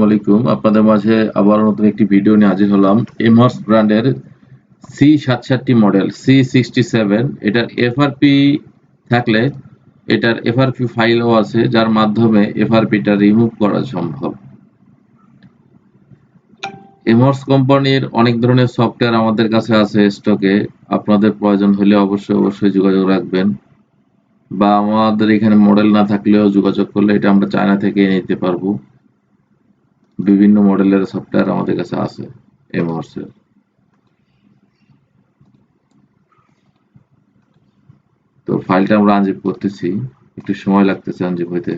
আসসালামাইকুম, আপনাদের মাঝে আবার নতুন একটি ভিডিও নিয়ে হাজির হলাম। এমহর্স ব্র্যান্ডের C67 মডেল C67, এটার এফআরপি থাকলে এটার এফআরপি ফাইলও আছে, যার মাধ্যমে এফআরপিটা রিমুভ করা সম্ভব। এমহর্স কোম্পানির অনেক ধরনের সফটওয়্যার আমাদের কাছে আছে স্টকে। আপনাদের প্রয়োজন হলে অবশ্যই যোগাযোগ রাখবেন, বা আমাদের এখানে মডেল না থাকলেও যোগাযোগ করলে এটা আমরা চায়না থেকে নিতে পারবো। বিভিন্ন মডেলের সফটওয়্যার আমাদের কাছে আছে এমহর্সের। তো ফাইলটা আমরা আনজিপ করতেছি, একটু সময় লাগতেছে আনজিপ হইতে।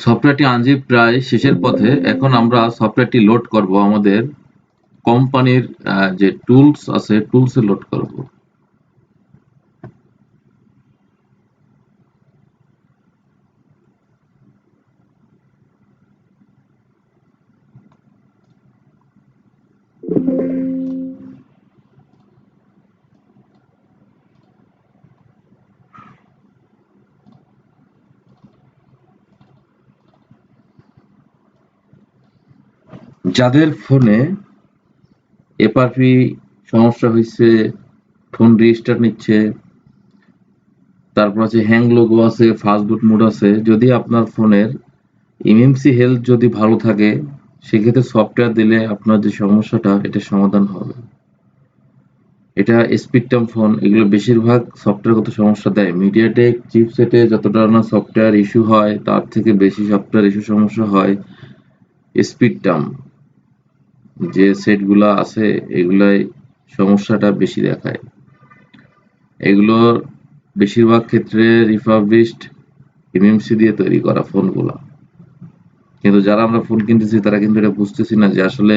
সফটওয়্যারটি আনজিপ প্রায় শেষের পথে। এখন আমরা সফটওয়্যারটি লোড করব আমাদের কোম্পানির যে টুলস আছে, টুলসে লোড করব। যাদের ফোনে এফআরপি সমস্যা হয়েছে, ফোন রিস্টার্ট নিচ্ছে, তারপর আছে হ্যাং লোগো আছে, ফাস্টবুট মোড আছে, যদি আপনার ফোনের এমএমসি হেলথ যদি ভালো থাকে, সেক্ষেত্রে সফটওয়্যার দিলে আপনার যে সমস্যাটা এটা সমাধান হবে। এটা স্পিকটাম ফোন, এগুলো বেশিরভাগ সফটওয়্যারগত সমস্যা দেয়। মিডিয়াটেক চিপসেটে যতটা না সফটওয়্যার ইস্যু হয়, তার থেকে বেশি সফটওয়্যার ইস্যু সমস্যা হয় স্পিকটাম যে সেটগুলা আছে, এগুলাই সমস্যাটা বেশি দেখায়। এগুলোর বেশিরভাগ ক্ষেত্রে রিফারবিশড এমএমসি দিয়ে তৈরি করা ফোনগুলা। কিন্তু যারা আমরা ফোন কিনতেছি তারা কিন্তু এটা বুঝতেছি না যে আসলে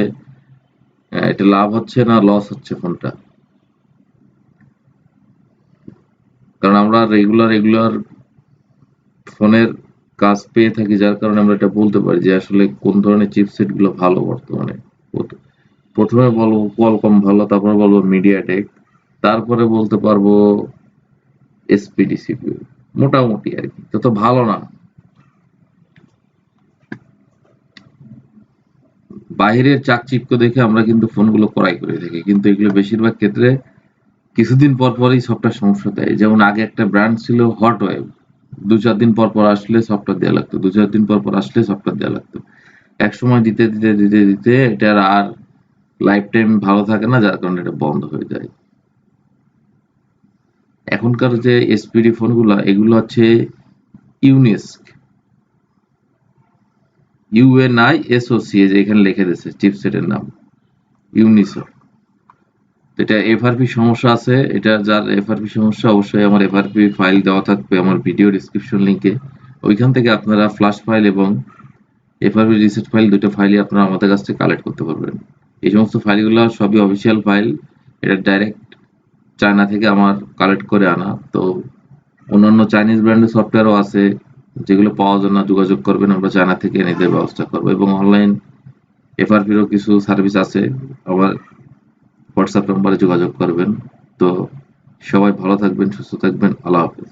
এটা লাভ হচ্ছে না লস হচ্ছে ফোনটা। কারণ আমরা রেগুলার ফোনের কাজ পেয়ে থাকি, যার কারণে আমরা এটা বলতে পারি যে আসলে কোন ধরনের চিপসেট গুলো ভালো বর্তমানে। প্রথমে বলবো কোয়ালকম ভালো, তারপরে বলবো মিডিয়াটেক, তারপরে বলতে পারবো এসপিডি সিপিইউ। মোটামুটি আর কি, তত ভালো না। বাহিরের চাকচিক্য দেখে আমরা কিন্তু ফোনগুলো ক্রয় করে থাকি, কিন্তু এগুলো বেশিরভাগ ক্ষেত্রে কিছুদিন পর পরই সফটওয়্যার সমস্যা দেয়। যেমন আগে একটা ব্র্যান্ড ছিল হট ওয়েব, 2-4 দিন পর পর আসলে সফটওয়্যার দেওয়া লাগতো, 2-4 দিন পর পর আসলে সফটওয়্যার দেওয়া লাগতো। এক সময় দিতে এটার আর লাইফ টাইম ভালো থাকে না, যার কারণে এটা বন্ধ হয়ে যায়। এখনকার যে এসপিডি ফোনগুলা এগুলো হচ্ছে ইউনিস্ক, UNISOC, যে এখানে লিখে দিয়েছে চিপসেটের নাম ইউনিসো। এটা এফআরপি সমস্যা আছে, এটা যার এফআরপি সমস্যা অবশ্যই আমার এফআরপি ফাইল দেওয়া থাকবে আমার ভিডিও ডিসক্রিপশন লিংকে, ওইখান থেকে আপনারা ফ্ল্যাশ ফাইল এবং এফআরপি রিসেট ফাইল, দুটো ফাইলই আপনারা আমাদের কাছ থেকে কালেক্ট করতে পারবেন। এই সমস্ত ফাইলগুলো সবই অফিসিয়াল ফাইল, এটা ডাইরেক্ট চায়না থেকে আমার কালেক্ট করে আনা। তো অন্যান্য চাইনিজ ব্র্যান্ডের সফটওয়্যারও আছে, যেগুলো পাওয়া যায় না যোগাযোগ করবেন, আমরা চায়না থেকে এনে দেওয়ার ব্যবস্থা করবো। এবং অনলাইন এফআরপিরও কিছু সার্ভিস আছে, আবার হোয়াটসঅ্যাপ নাম্বারে যোগাযোগ করবেন। তো সবাই ভালো থাকবেন, সুস্থ থাকবেন, আল্লাহ হাফেজ।